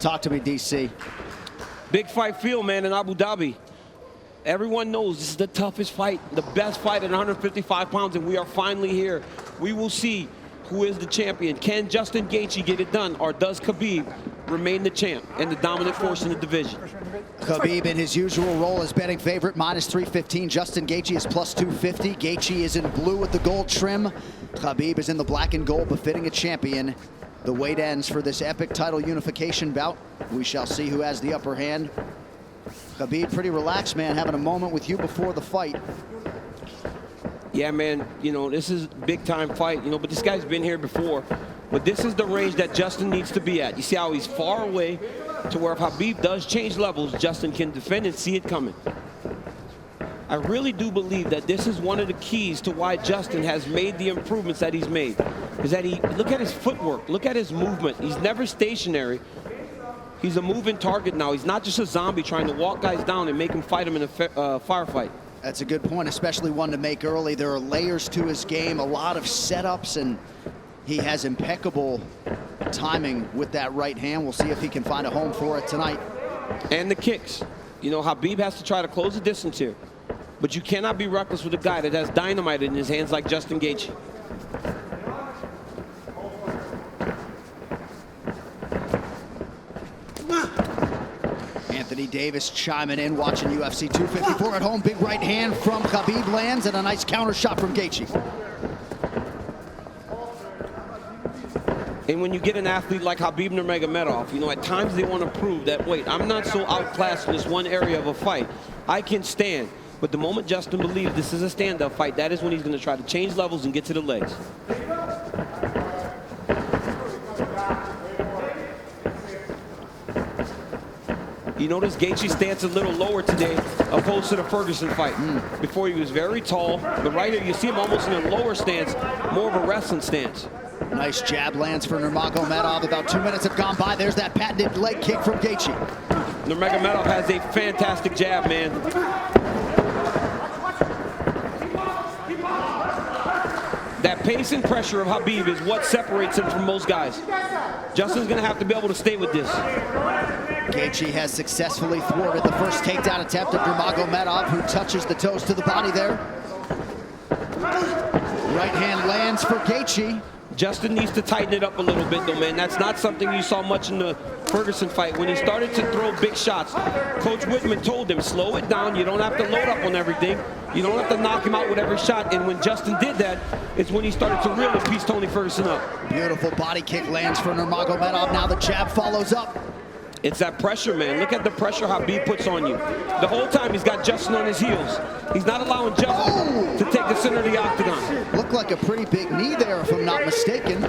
Talk to me, DC. Big fight field, man, in Abu Dhabi. Everyone knows this is the toughest fight, the best fight at 155 pounds, and we are finally here. We will see who is the champion. Can Justin Gaethje get it done, or does Khabib remain the champ and the dominant force in the division? Khabib in his usual role as betting favorite, -315. Justin Gaethje is +250. Gaethje is in blue with the gold trim. Khabib is in the black and gold, befitting a champion. The wait ends for this epic title unification bout. We shall see who has the upper hand. Khabib, pretty relaxed, man, having a moment with you before the fight. Yeah, man, you know, this is a big-time fight, you know, but this guy's been here before. But this is the range that Justin needs to be at. You see how he's far away to where if Khabib does change levels, Justin can defend and see it coming. I really do believe that this is one of the keys to why Justin has made the improvements that he's made. Is that look at his footwork, look at his movement. He's never stationary. He's a moving target now. He's not just a zombie trying to walk guys down and make them fight him in a firefight. That's a good point, especially one to make early. There are layers to his game, a lot of setups, and he has impeccable timing with that right hand. We'll see if he can find a home for it tonight. And the kicks. You know, Khabib has to try to close the distance here. But you cannot be reckless with a guy that has dynamite in his hands like Justin Gaethje. Anthony Davis chiming in, watching UFC 254 at home. Big right hand from Khabib lands, and a nice counter shot from Gaethje. And when you get an athlete like Khabib Nurmagomedov, you know, at times they want to prove that, wait, I'm not so outclassed in this one area of a fight. I can stand. But the moment Justin believes this is a stand-up fight, that is when he's going to try to change levels and get to the legs. You notice Gaethje's stance a little lower today opposed to the Ferguson fight. Before he was very tall, but right here you see him almost in a lower stance, more of a wrestling stance. Nice jab lands for Nurmagomedov. About 2 minutes have gone by. There's that patented leg kick from Gaethje. Nurmagomedov has a fantastic jab, man. That pace and pressure of Khabib is what separates him from most guys. Justin's going to have to be able to stay with this. Gaethje has successfully thwarted the first takedown attempt of Nurmagomedov, who touches the toes to the body there. Right hand lands for Gaethje. Justin needs to tighten it up a little bit, though, man. That's not something you saw much in the Ferguson fight. When he started to throw big shots, Coach Whitman told him, slow it down. You don't have to load up on everything. You don't have to knock him out with every shot. And when Justin did that, it's when he started to really piece Tony Ferguson up. Beautiful body kick lands for Nurmagomedov. Now the jab follows up. It's that pressure, man. Look at the pressure Khabib puts on you. The whole time he's got Justin on his heels. He's not allowing Justin to take the center of the octagon. Looked like a pretty big knee there, if I'm not mistaken.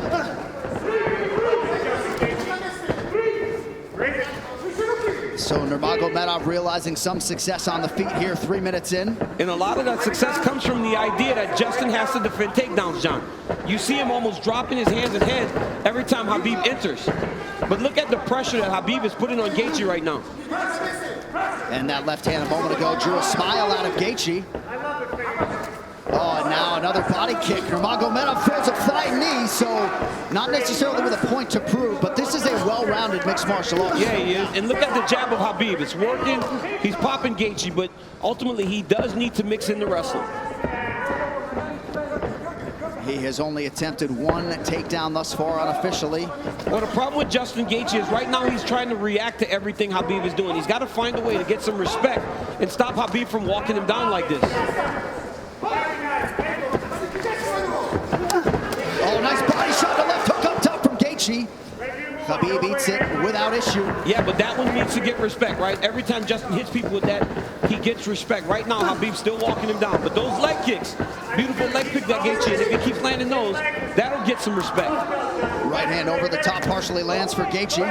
So Nurmagomedov realizing some success on the feet here 3 minutes in. And a lot of that success comes from the idea that Justin has to defend takedowns, John. You see him almost dropping his hands and head every time Khabib enters. But look at the pressure that Khabib is putting on Gaethje right now. And that left hand a moment ago drew a smile out of Gaethje. Oh, and now another body kick. Nurmagomedov throws a flying knee, so not necessarily with a point to prove, but this is a well-rounded mixed martial arts. Yeah, he is. And look at the jab of Khabib. It's working. He's popping Gaethje, but ultimately he does need to mix in the wrestling. He has only attempted one takedown thus far unofficially. Well, the problem with Justin Gaethje is right now he's trying to react to everything Khabib is doing. He's got to find a way to get some respect and stop Khabib from walking him down like this. Oh, nice body shot, the left hook up top from Gaethje. Khabib eats it without issue. Yeah, but that one needs to get respect, right? Every time Justin hits people with that, he gets respect. Right now, Khabib's still walking him down. But those leg kicks, beautiful leg kick that Gaethje, and if he keeps landing those, that'll get some respect. Right hand over the top partially lands for Gaethje.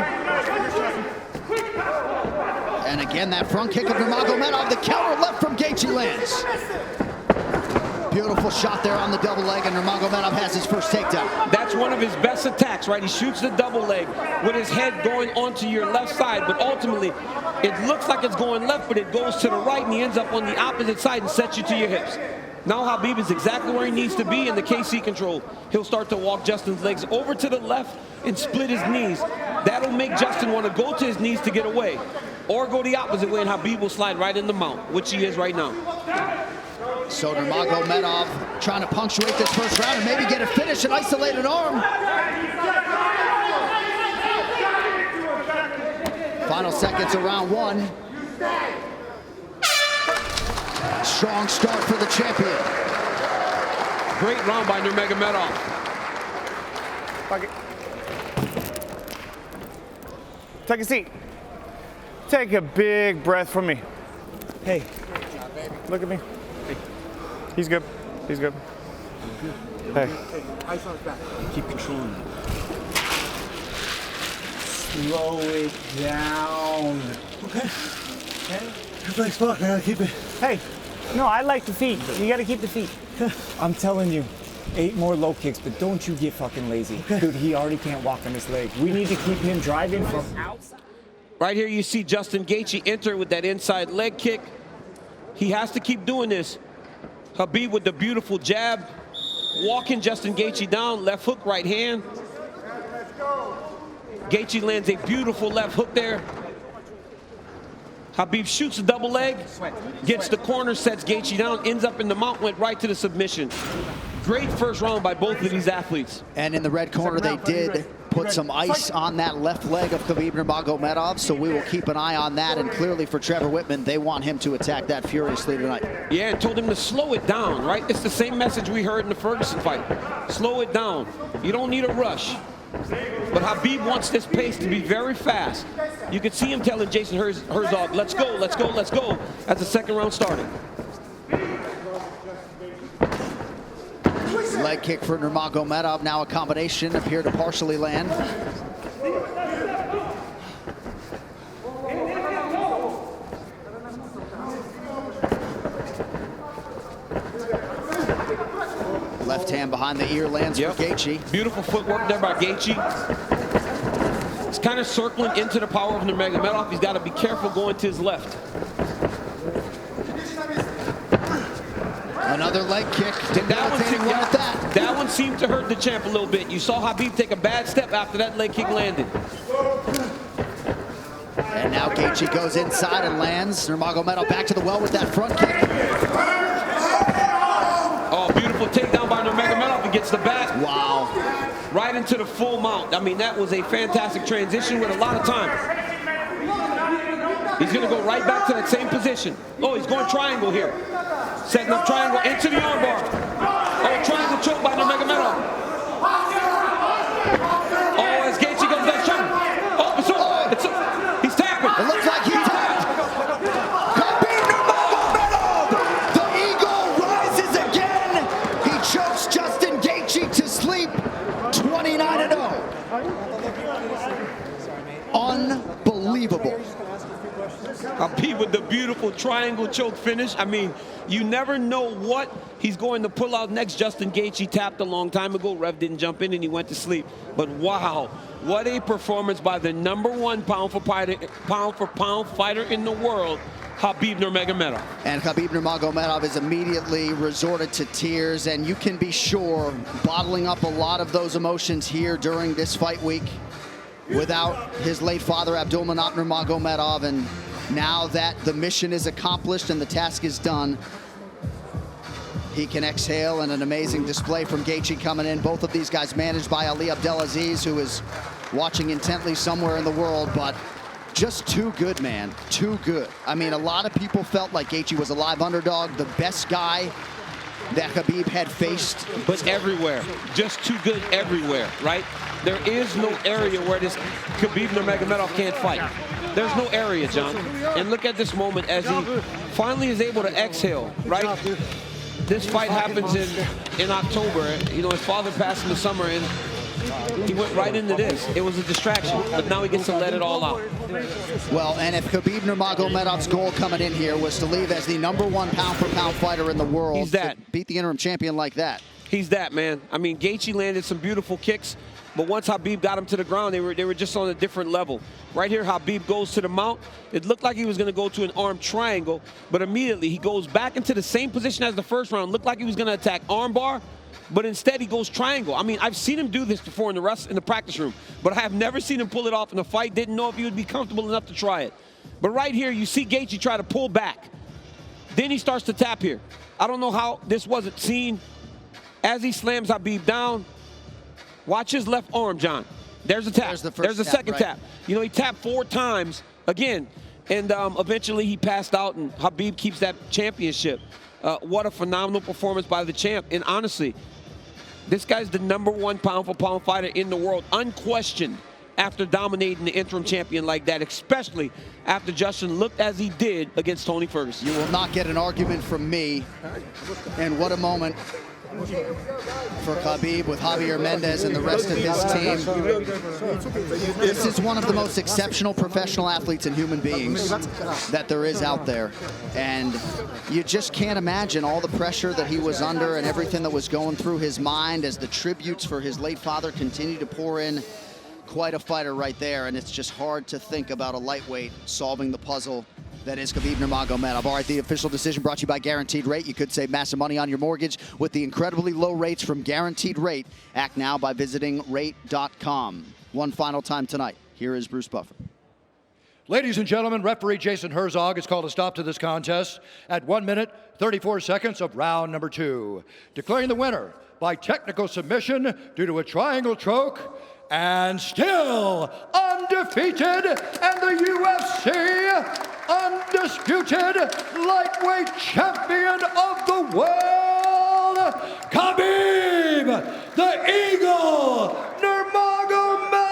And again, that front kick of Nurmagomedov, the counter left from Gaethje lands. Beautiful shot there on the double leg, and Nurmagomedov has his first takedown. That's one of his best attacks, right? He shoots the double leg with his head going onto your left side, but ultimately, it looks like it's going left, but it goes to the right, and he ends up on the opposite side and sets you to your hips. Now Khabib is exactly where he needs to be in the KC control. He'll start to walk Justin's legs over to the left and split his knees. That'll make Justin want to go to his knees to get away, or go the opposite way, and Khabib will slide right in the mount, which he is right now. So Nurmagomedov trying to punctuate this first round and maybe get a finish, an isolated arm. Final seconds of round one. Strong start for the champion. Great round by Nurmagomedov. Take a seat. Take a big breath from me. Hey, look at me. Hey. He's good. He's good. Hey. Ice on his back. Keep controlling it. Slow it down. Okay. Everybody's fucking. I gotta keep it. Hey. No, I like the feet. You gotta keep the feet. I'm telling you, 8 more low kicks, but don't you get fucking lazy. Okay. Dude, he already can't walk on his leg. We need to keep him driving from outside. Right here you see Justin Gaethje enter with that inside leg kick. He has to keep doing this. Khabib with the beautiful jab, walking Justin Gaethje down, left hook, right hand. Gaethje lands a beautiful left hook there. Khabib shoots a double leg, gets the corner, sets Gaethje down, ends up in the mount, went right to the submission. Great first round by both of these athletes. And in the red corner, they did put some ice on that left leg of Khabib Nurmagomedov, so we will keep an eye on that. And clearly for Trevor Whitman, they want him to attack that furiously tonight. Yeah, and told him to slow it down, right? It's the same message we heard in the Ferguson fight. Slow it down. You don't need a rush. But Khabib wants this pace to be very fast. You could see him telling Jason Herzog, let's go, let's go, let's go, as the second round started. Leg kick for Nurmagomedov, now a combination, appear to partially land. Left hand behind the ear lands for Gaethje. Beautiful footwork there by Gaethje. He's kind of circling into the power of Nurmagomedov. He's got to be careful going to his left. Another leg kick. That one seemed to hurt the champ a little bit. You saw Khabib take a bad step after that leg kick landed. And now Gaethje goes inside and lands. Nurmagomedov back to the well with that front kick. Oh, beautiful takedown by Nurmagomedov. He gets the back. Wow. Right into the full mount. I mean, that was a fantastic transition with a lot of time. He's going to go right back to that same position. Oh, he's going triangle here. Setting up triangle into the armbar. Oh, triangle choke by Nurmagomedov. Oh, as Gaethje goes down, choke. Oh, he's tapping. It looks like he tapped. Khabib Nurmagomedov. The eagle rises again. He chokes Justin Gaethje to sleep. 29-0. Unbelievable. Khabib with the beautiful triangle choke finish. I mean, you never know what he's going to pull out next. Justin Gaethje tapped a long time ago. Rev didn't jump in and he went to sleep. But wow, what a performance by the #1 pound for pound fighter in the world, Khabib Nurmagomedov. And Khabib Nurmagomedov is immediately resorted to tears, and you can be sure bottling up a lot of those emotions here during this fight week without his late father Abdulmanap Nurmagomedov. And now that the mission is accomplished and the task is done, he can exhale, and an amazing display from Gaethje coming in. Both of these guys managed by Ali Abdelaziz, who is watching intently somewhere in the world, but just too good, man, too good. I mean, a lot of people felt like Gaethje was a live underdog, the best guy that Khabib had faced. But everywhere, just too good everywhere, right? There is no area where this Khabib Nurmagomedov can't fight. There's no area, John. And look at this moment as he finally is able to exhale, right? This fight happens in October. You know, his father passed in the summer, and he went right into this. It was a distraction, but now he gets to let it all out. Well, and if Khabib Nurmagomedov's goal coming in here was to leave as the #1 pound-for-pound fighter in the world, he's that. to beat the interim champion like that. He's that, man. I mean, Gaethje landed some beautiful kicks. But once Khabib got him to the ground, they were just on a different level. Right here, Khabib goes to the mount. It looked like he was going to go to an arm triangle, but immediately he goes back into the same position as the first round. Looked like he was going to attack arm bar, but instead he goes triangle. I mean, I've seen him do this before in the practice room, but I have never seen him pull it off in a fight. Didn't know if he would be comfortable enough to try it. But right here, you see Gaethje try to pull back. Then he starts to tap here. I don't know how this wasn't seen. As he slams Khabib down, watch his left arm, John. There's a tap. There's the second tap. You know, he tapped 4 times again, and eventually he passed out, and Khabib keeps that championship. What a phenomenal performance by the champ. And honestly, this guy's the #1 pound-for-pound fighter in the world, unquestioned, after dominating the interim champion like that, especially after Justin looked as he did against Tony Ferguson. You will not get an argument from me. And what a moment for Khabib with Javier Mendez and the rest of his team. This is one of the most exceptional professional athletes and human beings that there is out there. And you just can't imagine all the pressure that he was under and everything that was going through his mind as the tributes for his late father continue to pour in. Quite a fighter right there, and it's just hard to think about a lightweight solving the puzzle that is Khabib Nurmagomedov. All right, the official decision brought to you by Guaranteed Rate. You could save massive money on your mortgage with the incredibly low rates from Guaranteed Rate. Act now by visiting rate.com. One final time tonight. Here is Bruce Buffer. Ladies and gentlemen, referee Jason Herzog has called a stop to this contest at 1 minute, 34 seconds of round number 2. Declaring the winner by technical submission due to a triangle choke, and still undefeated, and the UFC undisputed lightweight champion of the world, Khabib, the Eagle, Nurmagomedov.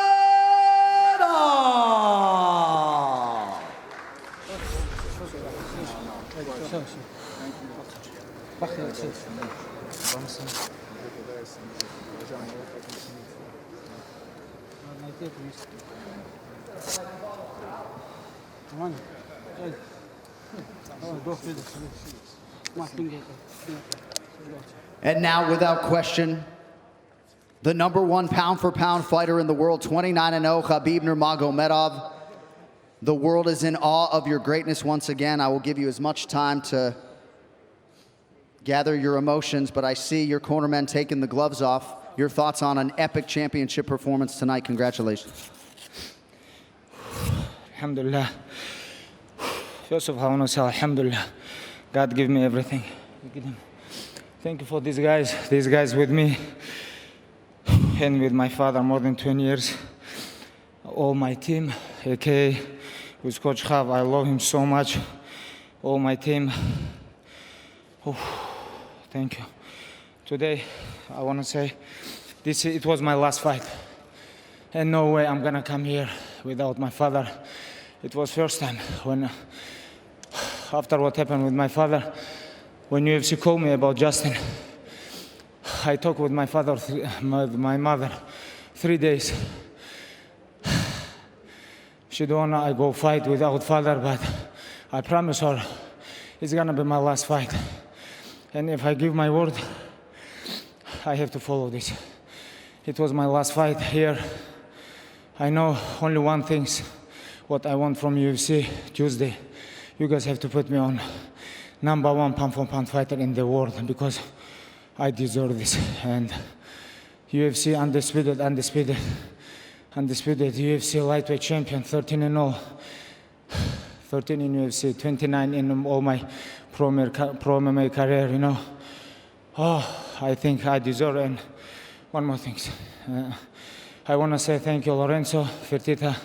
And now, without question, the #1 pound-for-pound fighter in the world, 29-0, Khabib Nurmagomedov. The world is in awe of your greatness once again. I will give you as much time to gather your emotions, but I see your cornermen taking the gloves off. Your thoughts on an epic championship performance tonight. Congratulations. Alhamdulillah. First of all, I want to say Alhamdulillah. God gave me everything. Thank you for these guys with me and with my father more than 20 years. All my team, aka with Coach Khav, I love him so much. All my team. Thank you. Today, I want to say it was my last fight. And no way I'm gonna come here without my father. It was first time when, after what happened with my father, when UFC called me about Justin, I talked with my father, my mother, 3 days. She don't wanna I go fight without father, but I promise her it's gonna be my last fight. And if I give my word, I have to follow this. It was my last fight here. I know only one thing, what I want from UFC Tuesday. You guys have to put me on #1 pound-for-pound fighter in the world because I deserve this. And UFC undisputed UFC lightweight champion, 13-0, 13 in UFC, 29 in all my pro MMA career, you know. I think I deserve. And one more thing. I want to say thank you, Lorenzo, Fertitta.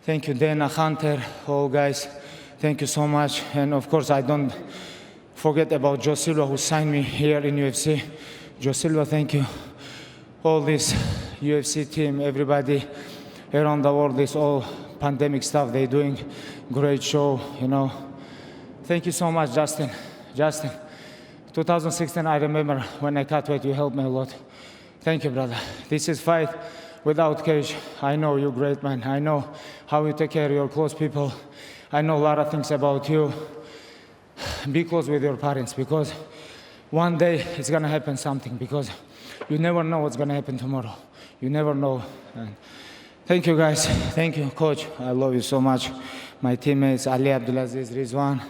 Thank you, Dana, Hunter, all guys. Thank you so much. And of course, I don't forget about Joe Silva, who signed me here in UFC. Joe Silva, thank you. All this UFC team, everybody around the world, this all pandemic stuff, they're doing great show, you know. Thank you so much, Justin. 2016, I remember when I cut weight, you helped me a lot. Thank you, brother. This is fight without cage. I know you're great, man. I know how you take care of your close people. I know a lot of things about you. Be close with your parents because one day it's gonna happen something because you never know what's gonna happen tomorrow. You never know. And thank you, guys. Thank you, coach. I love you so much. My teammates, Ali Abdulaziz, Rizwan.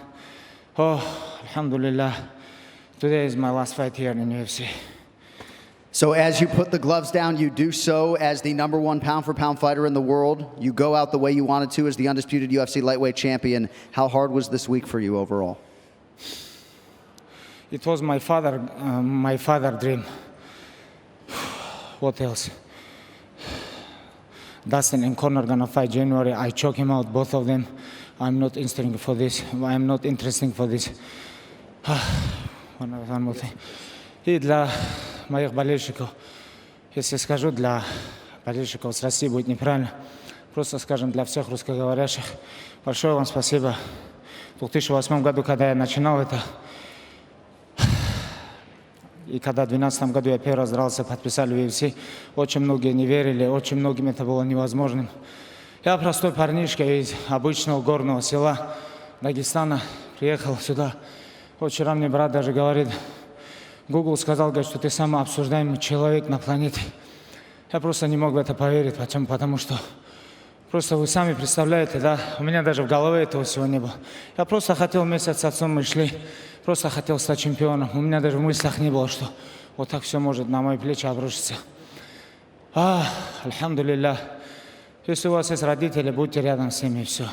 Oh, alhamdulillah. Today is my last fight here in UFC. So as you put the gloves down, you do so as the #1 pound-for-pound fighter in the world. You go out the way you wanted to as the undisputed UFC lightweight champion. How hard was this week for you overall? It was my father dream. What else? Dustin and Conor gonna fight January. I choke him out, both of them. I'm not interested for this. I'm not interested for this. One more thing. И для моих болельщиков, если скажу для болельщиков с России, будет неправильно. Просто скажем для всех русскоговорящих. Большое вам спасибо. В 2008 году, когда я начинал это, и когда в 2012 году я первый раз дрался, подписали в UFC, очень многие не верили, очень многим это было невозможным. Я простой парнишка из обычного горного села Дагестана, приехал сюда. Вот вчера мне брат даже говорит, Google сказал, говорит, что ты самый обсуждаемый человек на планете. Я просто не мог в это поверить. Почему? Потому что просто вы сами представляете, да, у меня даже в голове этого всего не было. Я просто хотел вместе с отцом, мы шли, просто хотел стать чемпионом. У меня даже в мыслях не было, что вот так все может на мои плечи обрушиться. Альхамдулилля. Если у вас есть родители, будьте рядом с ними, и все.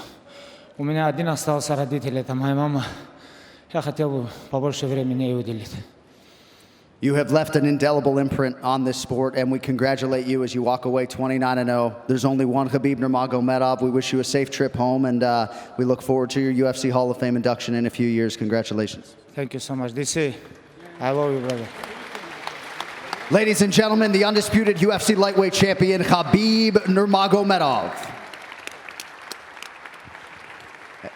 У меня один остался родитель, это моя мама. Я хотел бы побольше времени ей уделить. You have left an indelible imprint on this sport, and we congratulate you as you walk away 29-0. There's only one Khabib Nurmagomedov. We wish you a safe trip home, and we look forward to your UFC Hall of Fame induction in a few years. Congratulations. Thank you so much. DC, I love you, brother. Ladies and gentlemen, the undisputed UFC lightweight champion, Khabib Nurmagomedov.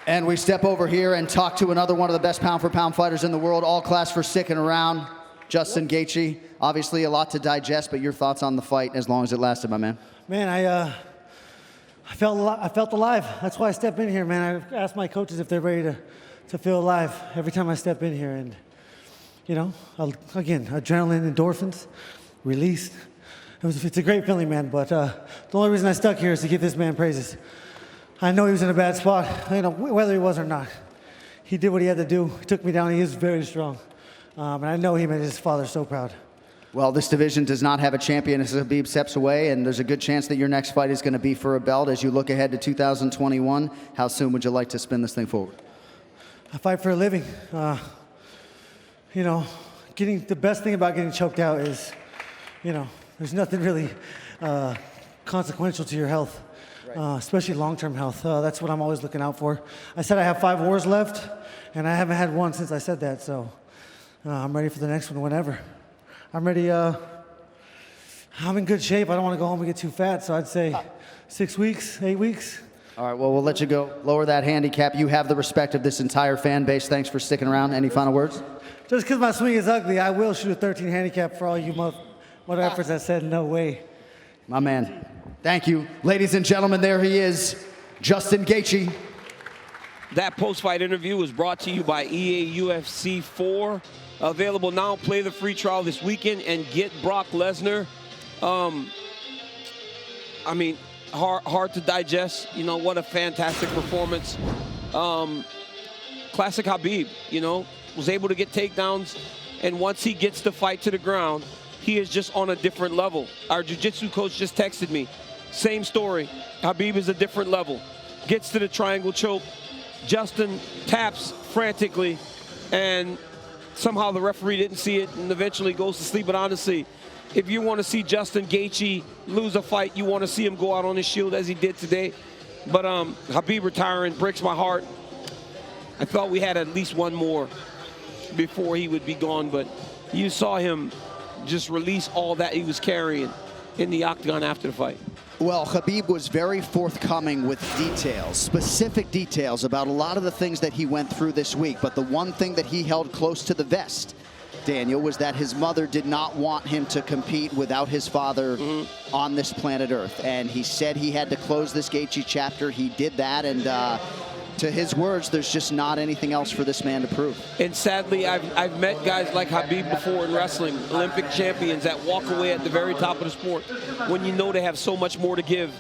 And we step over here and talk to another one of the best pound-for-pound fighters in the world, all class for sticking around. Justin Gaethje, obviously a lot to digest, but your thoughts on the fight as long as it lasted, my man? Man, I felt alive. That's why I step in here, man. I asked my coaches if they're ready to feel alive every time I step in here. And, you know, again, adrenaline, endorphins, released. It's a great feeling, man. But the only reason I stuck here is to give this man praises. I know he was in a bad spot, you know, whether he was or not. He did what he had to do. He took me down. He is very strong. And I know he made his father so proud. Well, this division does not have a champion as Khabib steps away, and there's a good chance that your next fight is going to be for a belt. As you look ahead to 2021, how soon would you like to spin this thing forward? I fight for a living. You know, the best thing about getting choked out is, you know, there's nothing really consequential to your health, especially long-term health. That's what I'm always looking out for. I said I have 5 wars left, and I haven't had one since I said that, so I'm ready for the next one whenever. I'm ready. I'm in good shape. I don't want to go home and get too fat, so I'd say 6 weeks, 8 weeks. All right, well, we'll let you go. Lower that handicap. You have the respect of this entire fan base. Thanks for sticking around. Any final words? Just because my swing is ugly, I will shoot a 13 handicap for all you motherfuckers that said no way. My man. Thank you. Ladies and gentlemen, there he is, Justin Gaethje. That post-fight interview was brought to you by EA UFC 4. Available now. Play the free trial this weekend and get Brock Lesnar. I mean, hard to digest. You know, what a fantastic performance. Classic Khabib, you know, was able to get takedowns. And once he gets the fight to the ground, he is just on a different level. Our jiu-jitsu coach just texted me. Same story. Khabib is a different level. Gets to the triangle choke. Justin taps frantically, and somehow the referee didn't see it and eventually goes to sleep. But honestly, if you want to see Justin Gaethje lose a fight, you want to see him go out on his shield as he did today. But Khabib retiring breaks my heart. I thought we had at least one more before he would be gone, but you saw him just release all that he was carrying in the octagon after the fight. Well, Khabib was very forthcoming with details, specific details about a lot of the things that he went through this week. But the one thing that he held close to the vest, Daniel, was that his mother did not want him to compete without his father on this planet Earth. And he said he had to close this Gaethje chapter. He did that, and to his words, there's just not anything else for this man to prove. And sadly, I've met guys like Khabib before in wrestling, Olympic champions that walk away at the very top of the sport when you know they have so much more to give.